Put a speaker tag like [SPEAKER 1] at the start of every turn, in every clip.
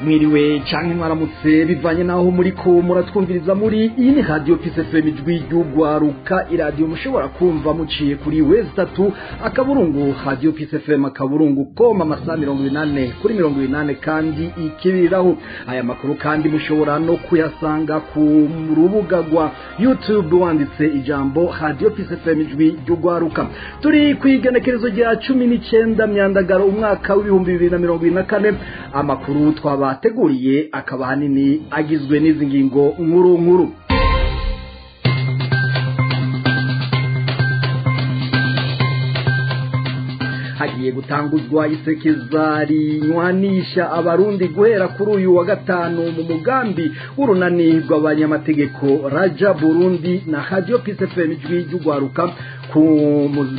[SPEAKER 1] mwiriwe canke mwaramutse bivanye naho muri ko muratwumviriza muri iyi ni radio Peace FM ijwi ry'ugwaruka iradio mushobora kumva muciye kuri wezi3 akaburungu radio Peace FM akaburungu koma amasaha 28 kuri 28 kandi ikiriraho aya makuru kandi mushobora no kuyasanga ku rubuga rwa YouTube wanditse ijambo radio Peace FM ijwi ry'ugwaruka turi kwigenekerezo rya 19 myandagaro umwaka w'2024 amakuru twabateguriye akaba hanini agizwe n'izi ngingo nkuru hagiye gutanguzwa isekeza rinywanisha abarundi guhera kuri uyu wa gatanu mu mugambi w'urunani rw'abanyamategeko Raja Burundi na Radio Peace FM ijwi ry'ugwaruka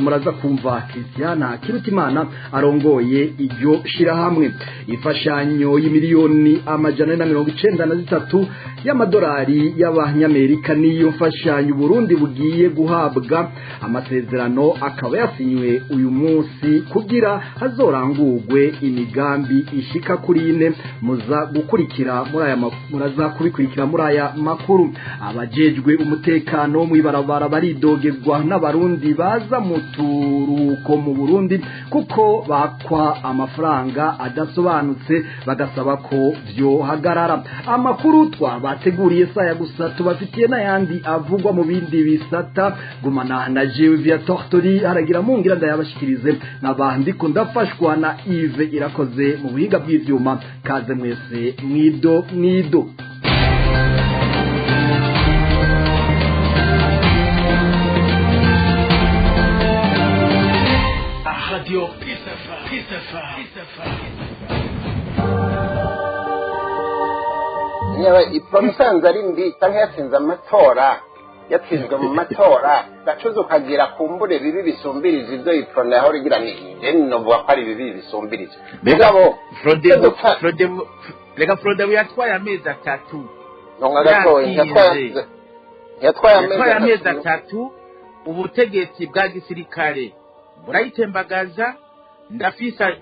[SPEAKER 1] muraza kumva Christiana Kirutimana arongoye iryo shirahamwe ifashanyo y'imiliyoni amajana 193 y'amadolari y'abanyamerika niyo mfashanyo Burundi bugiye guhabwa amasezerano akaba yasinywe uyu munsi kugira hazorangurwe imigambi ishika kuri ine muraza kubikurikira muri aya makuru abajejwe umutekano mu ibarabara baridogerwa n'abarundi baza mu turuko mu Burundi kuko bakwa amafaranga adasobanutse bagasaba ko byo hagarara amakuru twabateguriye saya gusa tubafitiye n'ayandi avugwa mu bindi bisata gumana na jewe via Tortori haragira mungira ndayabashikirize nabandi ko ndafashwa na Yves irakoze mu buhinga bw'ivyuma kaze mwese mwido
[SPEAKER 2] Radio Peace FM.
[SPEAKER 3] Nyawe ipromusanza ari mbi canke yatsinze amatora yatsinzwe mu matora gacuzo kagira kumbure bibi bisumbirije ivyo iprone aho rigira ni no vuga ko ari bibi bisumbirije mugabo
[SPEAKER 2] Frode yatwaye amezi atatu
[SPEAKER 3] nonga gatoye yatwaye
[SPEAKER 2] amezi atatu ubutegetsi bwa gisirikare burayitembagaza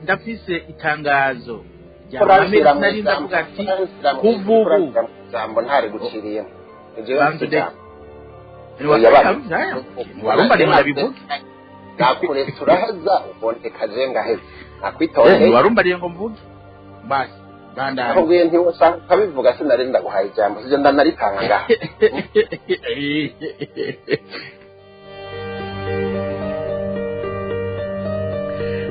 [SPEAKER 2] ndafise itangazo
[SPEAKER 3] ry'amezi nari ndavuga ati kuvubu zambo ntari guciriye
[SPEAKER 2] warumba ni ndabivuga
[SPEAKER 3] nakure turahaza ubonte kajenga heze nakwitondeye
[SPEAKER 2] warumba ngo mvuge basi banda
[SPEAKER 3] aho gwe ntiwosanga kabivuga sinari ndaguhaye ijambo sije ndanaritanga ngaha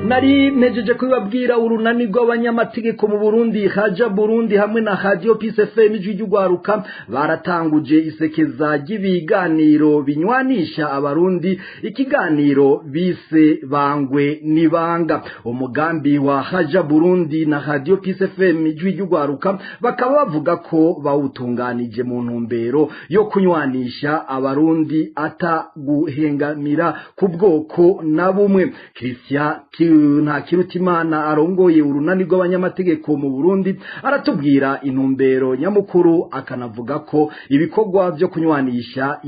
[SPEAKER 1] nari mejeje kubabwira urunani rw'abanyamategeko mu Burundi Raja Burundi hamwe na Radio Peace FM ijwi ry'ugwaruka baratanguje isekeza ry'ibiganiro binywanisha abarundi ikiganiro bise bangwe nibanga umugambi wa Raja Burundi na Radio Peace FM ijwi ry'ugwaruka bakaba bavuga ko bawutunganije mu ntumbero yo kunywanisha abarundi ataguhengamira ku bwoko na bumwe Christian nta Kirutimana arongoye urunani rw'abanyamategeko mu Burundi aratubwira intumbero nyamukuru akanavuga ko ibikorwa byo kunywanisha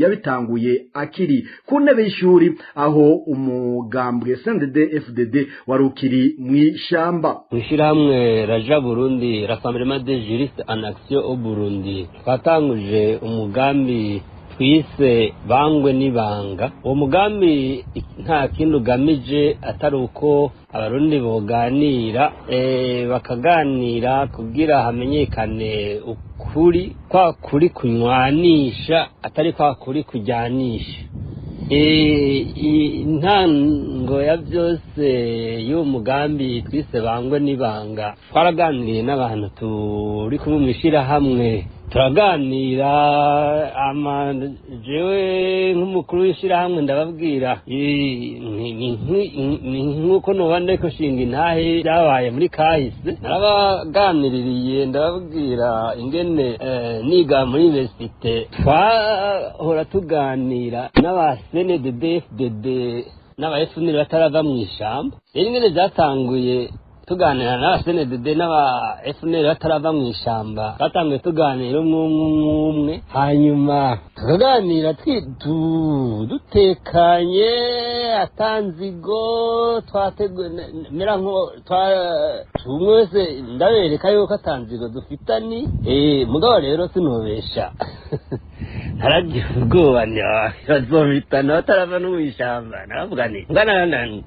[SPEAKER 1] yabitanguye akiri ku ntebe y'ishuri aho umugambwe CNDD FDD warukiri mwishamba
[SPEAKER 4] mwishirahamwe Raja Burundi Rassemblement des juristes en action au Burundi twatanguje umugambi twise bangwe nibanga uwo mugambi nta kintu ugamije atari uko abarundi boganira bakaganira kugira hamenyekane ukuri kwa kuri kunywanisha atari kwa kuri kujyanisha intango ya byose y'uwo mugambi twise bangwe nibanga twaraganiriye n'abantu turi kumwe mwishirahamwe turaganira jewe nk'umukuru w'ishirahamwe ndababwira ni nk'uko nobande ko shinga intahe byabaye muri kahise narabaganiririye ndababwira ingene niga muri universite twahora tuganira n'aba CNDD FDD n'aba FNL batarava mu ishamba rero ingene byatanguye tuganira n'aba CNDD n'aba FNL batarava mu ishamba batangiye tuganira umwe hanyuma tukaganira dutekanye atanzigo twateguye mera nko tumwese ndabereka yuko atanzigo dufitani mugabo rero sinobesha haragiye ubwoba bazobitana batarava no mu ishamba naravuga nti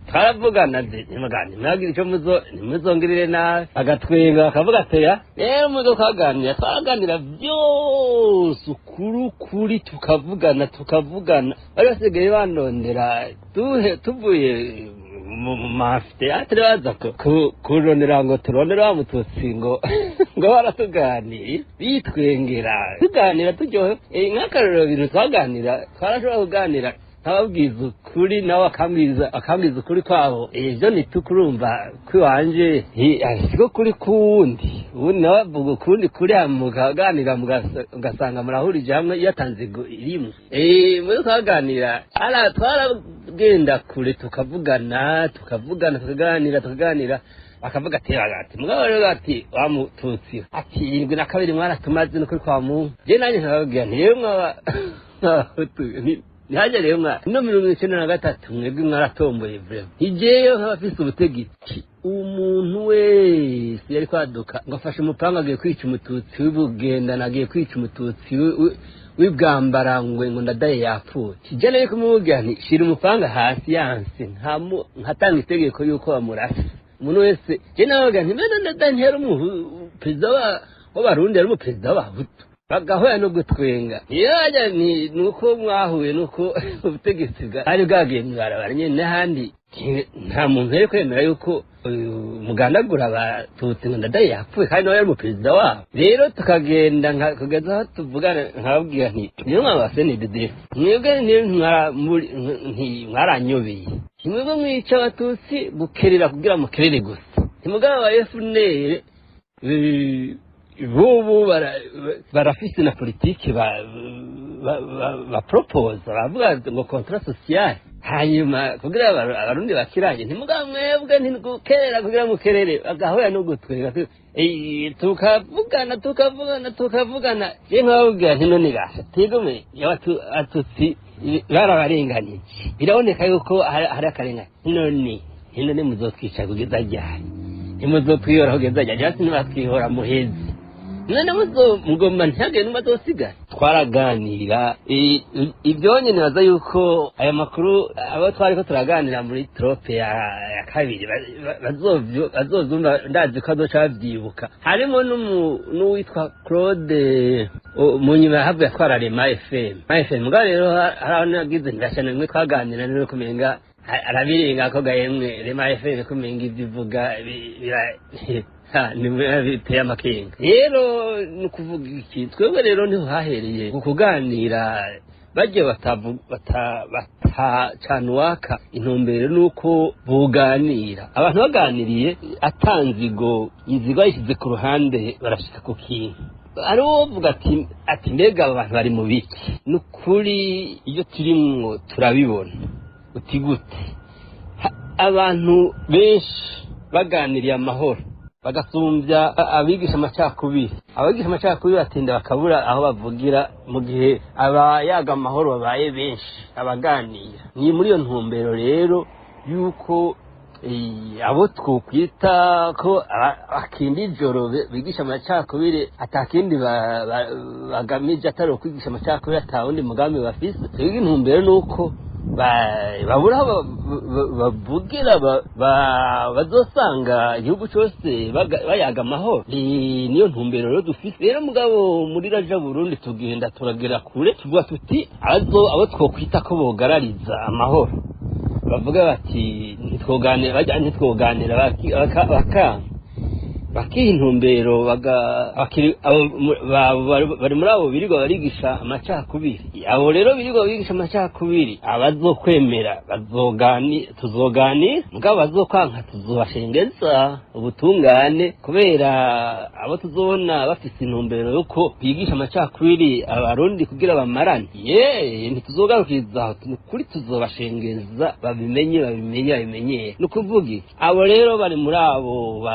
[SPEAKER 4] twaravugana ntimwagira icyo ntimuzongirire nabi agatwenga akavuga atoya rero muzokaganira twaraganira byose ukuri tukavugana bari basigaye bandondera tuvuye mu mafiteatire baza kurondera ngo turondera wa mututsi ngo baratuganira bitwengera tuganira turyohe nk'akarorero bintu twarashobora kuganira nkababwiza ukuri nawe akambwiza ukuri kwabo ejo ntitukurumva kwiwanje siko kuri kuwundi ubundi nawe avuga ukundi kuri mukaganira mugasanga murahurije hamwe iyo atanzigo irimwe muri tukaganira twaragenda kure tukavugana tukaganira akavuga ati mugabo rero ati wa mututsi ati 72 mwaratumaze no kuri kwa Mungu je nanye nkababwira nti rero ntihaje rero no 1993 mwebwe mwaratomboye vrema hijeyo nk'abafise ubutegetsi umuntu wese yari kwaduka ngo afashe umupanga agiye kwica umututsi w'ibugenda nagiye kwica umututsi w'ibwambarangwe ngo ndadaye yapfuye kijana yuko kumubwira nti shira umupanga hasi yanse nkatanga itegeko yuko bamurasa umuntu wese je nabaga nti mena ndadaye ntiyari perezida w'abarundi yari umuperezida w'abahutu bagahoya no gutwenga yaje nuko mwahuye nuko ubutegetsi ari bwagiye mwarabara nyene n'ahandi nta muntu yari kwemera yuko mugandagura abatutsi ngo ndadaye yapfuye kandi nawe yari umuperezida wabo rero tukagenda kugeza aho tuvugana nkababwira nti niyo mwabasNDD mwebwe mwaranyobeye mwebwe mwica abatutsi gukerera kugira mukerere gusa ntimugaba wa FNL bubu barafise na politiki propose bavuga ngo contrat social hanyuma kugira abarundi bakiranye ntimugaba mwebwe ntigukerera kugira mukerere agahoya no gutwega tukavugana je nkababwira nti none gasha tigome atutsi barabarenganije biraboneka yuko hari akarengane none muzotwica kugeza ryari ntimuzotwihora kugeza ryari hasi ntibatwihora muhezi none mugomba ntihagire n'umazosigara twaraganira ibyo nyene baza yuko aya makuru abo twariko turaganira muri trope ya kabiri bazozumva ndazi ko azoca bavyibuka harimo n'uwitwa Claude munyuma yahavuye atwara Rema FM mugabo rero haraho nagize ndashana nimwe twaganira rero kumenga arabirenga ko gahemwe Rema FM kumenga ivyivuga nimwe biteye amakenga rero nukuvuga iki twebwe rero niho hahereye kuganira baje batacanwaka intumbero nuko buganira abantu baganiriye atanzigo inzigo yishyize ku ruhande barashika ku kintu ari uvuga ati mbega abantu bari mu biki nukuri iyo turimwo turabibona uti gute abantu benshi baganiriye amahoro bagasumbya abigisha amacakubiri batinda bakabura aho bavugira mu gihe abayaga amahoro babaye benshi abaganira ni muri iyo ntumbero rero yuko abo twokwita ko akindi ijoro bigisha amacakubiri atakindi bagamije atari ukwigisha amacakubiri atawundi mugambi bafise twebwe intumbero nuko babura bavugira bazosanga igihugu cyose bayaga amahoro niyo ntumbero rero dufise rero mugabo muri raja Burundi tugenda turagera kure tuvuga tuti abo twokwita ko bogarariza amahoro bavuga bati ntitwoganira bakanga bakiha intumbero bari muri abo birirwa barigisha amacakubiri. Abo rero birirwa bigisha amacakubiri abazokwemera tuzoganira, mugabo bazokwanka tuzobashengeza ubutungane, kubera abo tuzobona bafite intumbero yuko bigisha amacakubiri abarundi kugira bamarane, ntituzogarukiriza kuri tuzobashengeza babimenye. Nukuvuga abo rero bari muri abo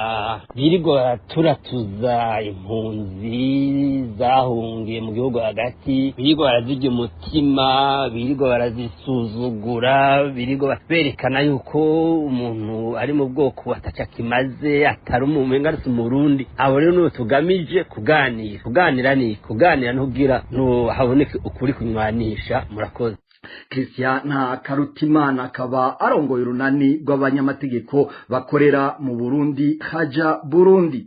[SPEAKER 4] birirwa baraturatuza impunzi zahungiye mu gihugu hagati, birirwa barazirya umutima, birirwa barazisuzugura, birirwa berekana yuko umuntu ari mu bwoko ataca kimaze, atari umumenga ari umurundi. Abo rero nibo tugamije kuganira ntugira haboneke ukuri kunywanisha. Murakoze.
[SPEAKER 1] Christian Karutimana akaba arongoye urunani rw'abanyamategeko bakorera mu Burundi Haja Burundi.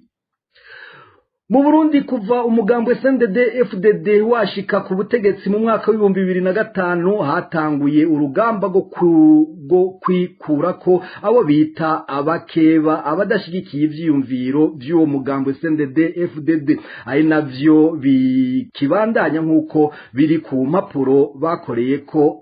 [SPEAKER 1] Mu Burundi kuva umugambwe CNDD-FDD washika ku butegetsi mu mwaka wa 2005 hatanguye urugamba go kwikurako abo bita abakeba abadashigikiye ivyiyumviro by'uwo mugambwe CNDD-FDD, ari navyo bikibandanya nkuko biri ku mpapuro bakoreye ko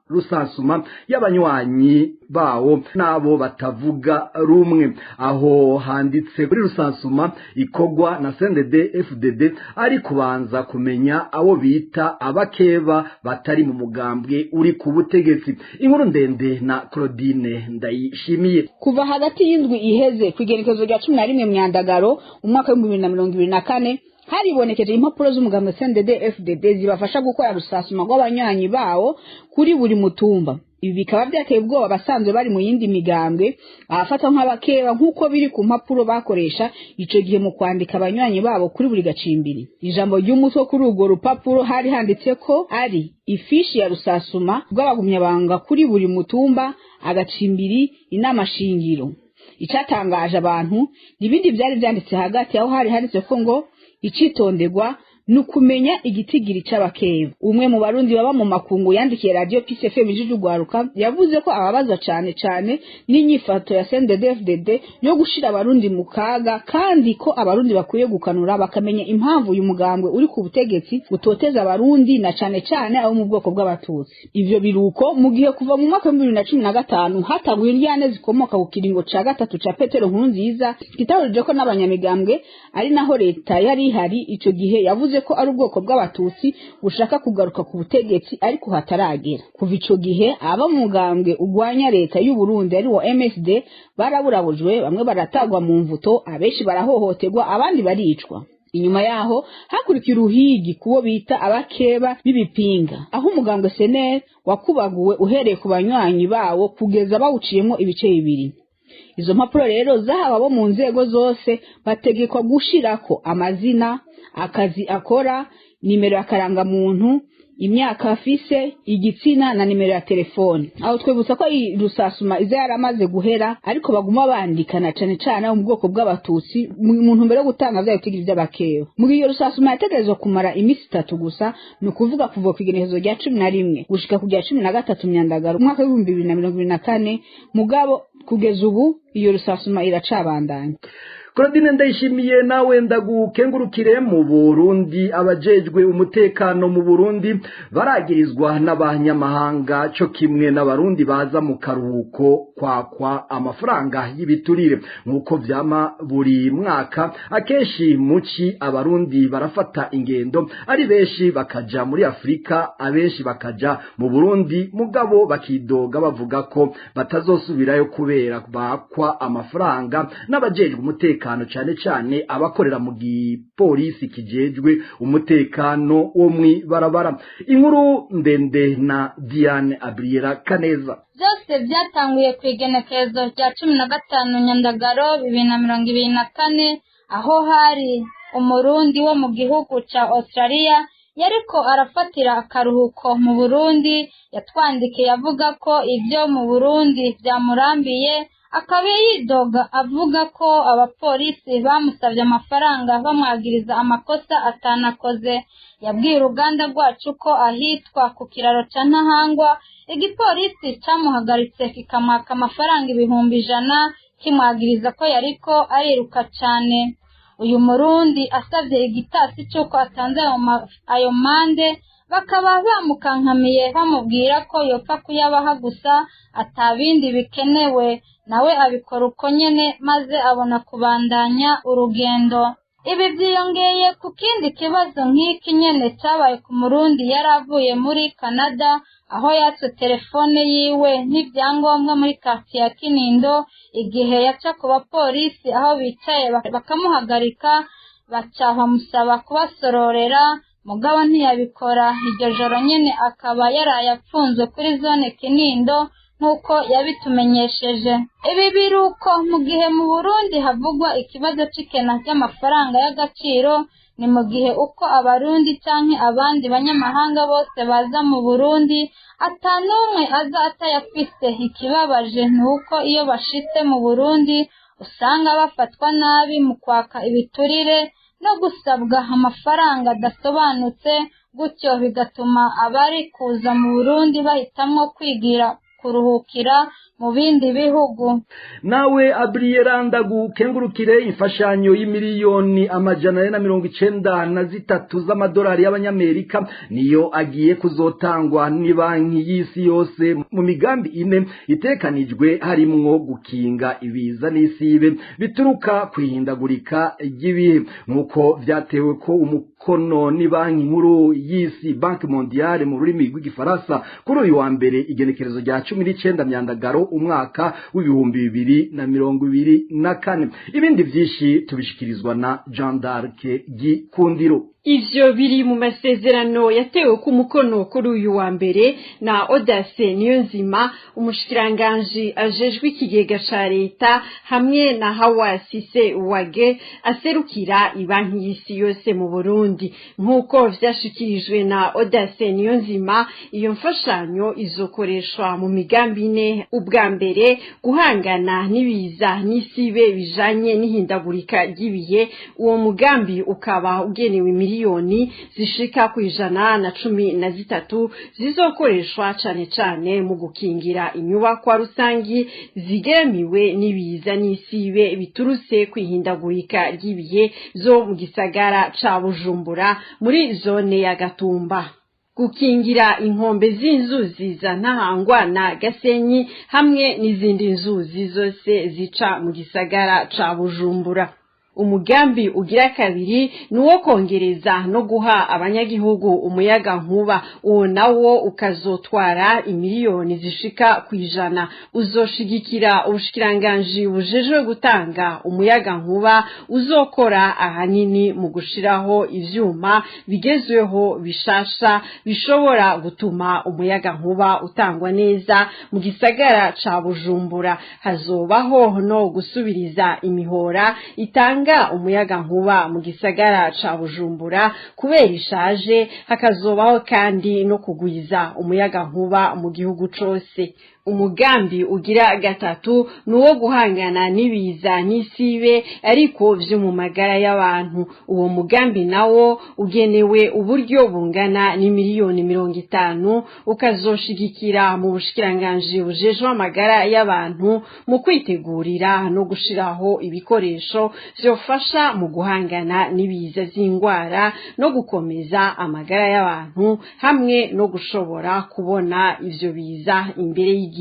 [SPEAKER 1] rusansuma y'abanywanyi bawo nabo batavuga rumwe, aho handitse kuri rusansuma ikogwa na CNDD-FDD ari kubanza kumenya abo bita abakeba batari mu mugambwe uri ku butegetsi. Inkuru ndende na Claudine Ndayishimiye.
[SPEAKER 5] Kuva hagati y'indwi iheze kwigerekezo rya 11 Myandagaro umwaka wa 2024 haribonekeje impapuro z'umugambwe CNDD-FDD zibafasha gukora rusasuma rw'abanywanyi bawo kuri buri mutumba. Ibi bikaba byateye ubwoba abasanzwe bari mu yindi migambwe abafata nk'abakeba nk'uko biri ku mpapuro bakoresha ico gihe mu kwandika abanywanyi babo kuri buri gacimbiri. Ijambo ry'umutwe kuri urwo rupapuro hari handitse ko ari ifishi ya rusasuma rw'abagumyabanga kuri buri mutumba agacimbiri inama shingiro. Icatangaje abantu n'ibindi byari byanditse hagati aho hari handitse ko ngo icitondegwa nukumenya igitigiri c'abakeba. Umwe mu barundi baba mu makungu yandikiye radio Peace FM Jujugwaruka yavuze ko ababaza cane n'inyifato ya CNDD-FDD yo gushira abarundi mu kaga, kandi ko abarundi bakwiye gukanura bakamenya impamvu uyu mugambwe uri ku butegetsi gutoteza abarundi na cane abo mu bwoko bw'abatutsi. Ivyo biruko mu gihe kuva mu mwaka wa 2015 hataguye iryane zikomoka ku kiringo ca gatatu ca Petero Nkurunziza kitabujije ko n'abanyamigambwe ari naho leta yari ihari ico gihe yavuze ko ari ubwoko bw'abatutsi bushaka kugaruka ku butegetsi ariko hataragera. Kuva ico gihe aba mu mugambwe ugwanya leta y'u Burundi ari wo MSD baraburabujwe, bamwe baratagwa mu mvuto, abenshi barahohoterwa, abandi baricwa. Inyuma yaho hakurikiye uruhigi kubo bita abakeba b'ibipinga, aho umugambwe CNL wakubaguwe uhereye ku banywanyi bawo kugeza bawuciyemo ibice bibiri. Izo mpapuro rero zahaba bo mu nzego zose bategekwa gushirako amazina, akazi akora, nimero y'akaranga muntu, imyaka afise, igitsina na nimero ya telefone. Aho twebutsa ko rusasuma iza yaramaze guhera ariko baguma bandikana cane mu bwoko bw'abatutsi mu ntumbero yo gutanga vya bitigiri by'abakeba. Muri iyo rusasuma yategerezwa kumara imisi 3 gusa, no kuvuga kuva ku igenekerezo rya 11 gushika ku rya 13 Myandagaro umwaka wa 2024, mugabo kugeza ubu iyo rusasuma iracabandanya.
[SPEAKER 1] Claudine Ndayishimiye nawe ndagukengurukire. Mu Burundi abajejwe umutekano mu Burundi baragirizwa n'abanyamahanga cyo kimwe n'abarundi baza mu karuhuko kwakwa amafaranga y'ibiturire nkuko vyama buri mwaka. Akeshi muci abarundi barafata ingendo ari benshi bakaja muri Afrika, abenshi bakaja mu Burundi, mugabo bakidoga bavuga ko batazosubirayo kubera bakwa amafaranga n'abajejwe umutekano cane abakorera mu gipolisi kijejwe umutekano wo mwibarabara. Inkuru ndende na Diane Abriera Kaneza.
[SPEAKER 6] Byose byatanguye kwigenekerezo rya 15 Nyandagaro 2024 aho hari umurundi wo mu gihugu ca Australia yariko arafatira akaruhuko mu Burundi. Yatwandikiye avuga ko ibyo mu Burundi byamurambiye, akaba yidoga avuga ko abapolisi bamusabye amafaranga bamwagiriza amakosa atanakoze. Yabwiye uruganda rwacu ko ahitwa ku kiraro ca Ntahangwa igipolisi camuhagaritse kikamwaka amafaranga 100,000 kimwagiriza ko yariko ariruka cyane. Uyu murundi asavye igitasi cy'uko atanze ayo mande, bakaba bamukankamiye bamubwira ko yopfa kuyabaha gusa atabindi bikenewe, nawe abikora uko nyene maze abona kubandanya urugendo. Ibi byiyongeye ku kindi kibazo nk'iki nyene cyabaye ku murundi yari avuye muri Canada, aho yatse telefone yiwe n'ibyangombwa muri quartier ya Kinindo igihe yaca ku bapolisi aho bicaye bakamuhagarika, baca bamusaba kubasororera, mugabo ntiyabikora. Iryo joro nyene akaba yaraye apfunzwe kuri zone Kinindo nk'uko yabitumenyesheje. Ibi biruko mu gihe mu Burundi havugwa ikibazo c'ikena ry'amafaranga y'agaciro, ni mu gihe uko abarundi canke abandi banyamahanga bose baza mu Burundi atanumwe aza atayafise. Ikibabaje ni uko iyo bashitse mu Burundi usanga bafatwa nabi mu kwaka ibiturire no gusabwa amafaranga adasobanutse, gutyo bigatuma abari kuza mu Burundi bahitamwo kwigira kuruhukira mu bindi bihugu.
[SPEAKER 1] Nawe Abrieranda gukengurukire imfashanyo y'imiliyoni 193 z'amadolari y'abanyamerika niyo agiye kuzotangwa ni banki y'isi yose mu migambi ine itekanijwe harimwo gukinga ibiza n'isibe bituruka kwihindagurika ry'ibihe, nkuko vyatewe ko umukono ni banki nkuru y'isi Banque Mondiale mu rurimi rw'igifaransa kuri uyu wa mbere igenekerezo rya 19 Myandagaro umwaka w'ibihumbi 2024. Ibindi vyinshi tubishikirizwa na Jean d'Arc Gikundiro.
[SPEAKER 7] Ivyo biri mu masezerano yatewe ku mukono kuri uyu wa mbere na Audace Niyonzima, umushikiranganje ajejwe ikigega ca leta, hamwe na Hawa Sise Wage aserukira ibanki y'isi yose mu Burundi. Nkuko vyashikirijwe na Audace Niyonzima, iyo mfashanyo izokoreshwa mu migambi ine. Ubwa mbere, guhangana n'ibiza n'isibe bijanye n'ihindagurika ry'ibihe. Uwo mugambi ukaba ugenewe miliyoni zishika ku 113 zizokoreshwa cane mu gukingira inyubakwa rusangi zigemiwe n'ibiza n'isibe biturutse kwihindagurika ry'ibihe zo mu gisagara ca Bujumbura muri zone ya Gatumba, gukingira inkombe z'inzuzi za Ntahangwa na Gasenyi hamwe n'izindi nzuzi zose zica mu gisagara ca Bujumbura. Umugambi ugira kabiri nuwo kongereza no guha abanyagihugu umuyaga nkuba. Uwo nawo ukazotwara imiliyoni zishika ku 100. Uzoshigikira ubushikiranganje bujejwe gutanga umuyaga nkuba, uzokora ahanini mu gushiraho ivyuma bigezweho bishasha bishobora gutuma umuyaga nkuba utangwa neza mu gisagara ca Bujumbura. Hazobaho no gusubiriza imihora itanga umuyaga nkuba mu gisagara ca Bujumbura kubera ishaje. Hakazobaho kandi no kugwiza umuyaga nkuba mu gihugu cose. Umugambi ugira gatatu nuwo guhangana n'ibiza n'isibe ariko vyo mu magara y'abantu. Uwo mugambi nawo ugenewe uburyo bungana n'imiliyoni 50, ukazoshigikira mu bushikiranganje bujejwe amagara y'abantu mu kwitegurira no gushiraho ibikoresho vyofasha mu guhangana n'ibiza z'ingwara no gukomeza amagara y'abantu, hamwe no gushobora kubona ivyo biza imbere y'igihe.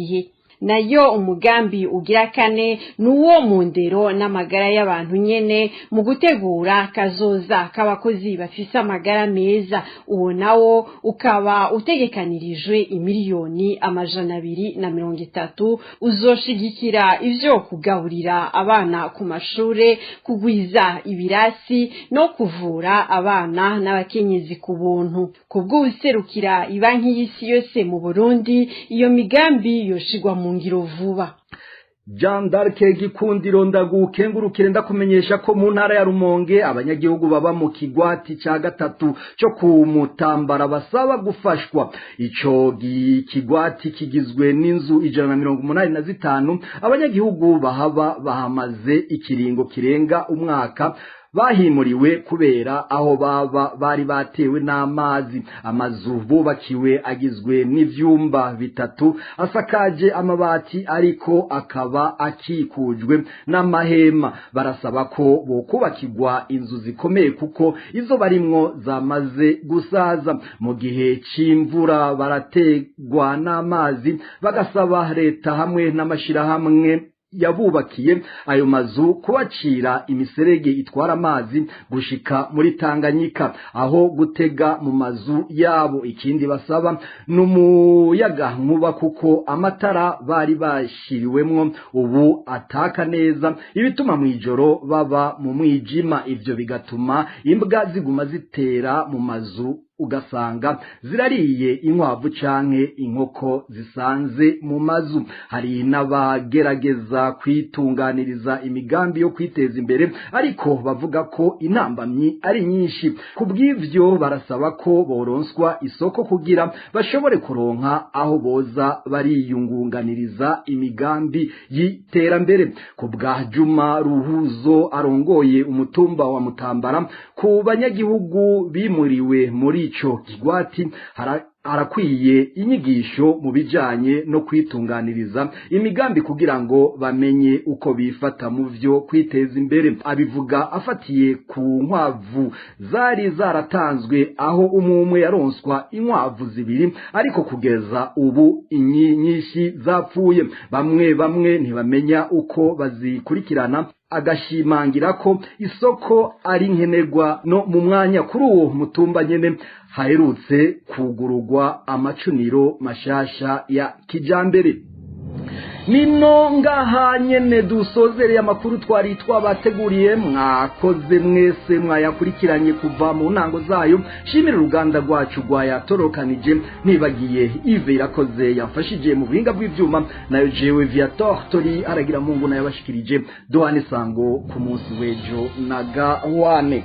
[SPEAKER 7] Nayo umugambi ugira kane nuwo mu ndero n'amagara y'abantu nyene mu gutegura kazoza k'abakozi bafise amagara meza. Uwo nawo ukaba utegekanirijwe imiliyoni 230. Uzoshigikira ivyo kugaburira abana ku mashure, kugwiza ibirasi no kuvura abana n'abakenyezi ku buntu. Kubw'userukira ibanki y'isi yose mu Burundi, iyo migambi yoshigwa mu ngiro vuba.
[SPEAKER 1] Jean d'Arc Gikundiro ndagukengurukire ndakumenyesha ko mu ntara ya Rumonge abanyagihugu baba mu kigwati ca gatatu cyo kumutambara basaba gufashwa. Ico kigwati kigizwe n'inzu 185. Abanyagihugu bahaba bahamaze ikiringo kirenga umwaka bahimuriwe kubera aho bari batewe n'amazi. Amazu bubakiwe agizwe n'ivyumba bitatu asakaje amabati ariko akaba akikujwe n'amahema. Barasaba ko bokubakirwa inzu zikomeye kuko izo barimwo zamaze gusaza. Mu gihe c'imvura barategwa n'amazi, bagasaba leta hamwe n'amashirahamwe yabubakiye ayo mazu kubacira imiserege itwara amazi gushika muri Tanganyika aho gutega mu mazu yabo. Ikindi basaba n'umuyaga nkuba kuko amatara bari bashiriwemwo ubu ataka neza, ibituma mwijoro baba mu mwijima. Ivyo bigatuma imbwa ziguma zitera mu mazu, ugasanga zirariye inkwavu canke inkoko zisanze mu mazu. Hari n'abagerageza kwitunganiriza imigambi yo kwiteza imbere ariko bavuga ko intambamyi ari nyinshi. Kubw'ivyo barasaba ko boronswa isoko kugira bashobore kuronka aho boza bariyungunganiriza imigambi y'iterambere. Kubwa Juma Ruhuzo arongoye umutumba wa Mutambara, ku banyagihugu bimuriwe muri ico kigwati harakwiye inyigisho mu bijanye no kwitunganiriza imigambi kugira ngo bamenye uko bifata mu vyo kwiteza imbere. Abivuga afatiye ku nkwavu zari zaratanzwe aho umwe yaronswa inkwavu zibiri ariko kugeza ubu nyinshi zapfuye. Bamwe ntibamenya uko bazikurikirana, agashimangira ko isoko ari nkenerwa no mu mwanya. Kuri uwo mutumba nyene haherutse kugururwa amacuniro mashasha ya kijambere. Nino ngaha nyene dusozereye amakuru twari twabateguriye. Mwakoze mwese mwayakurikiranye kuva mu ntango zayo. Shimira uruganda rwacu rwayatorokanije, nibagiye Yves Irakoze yafashije mu buhinga bw'ivyuma, nayo jewe Viator Tori aragira Mungu nayo bashikirije. Duhane sango ku munsi w'ejo na gawane.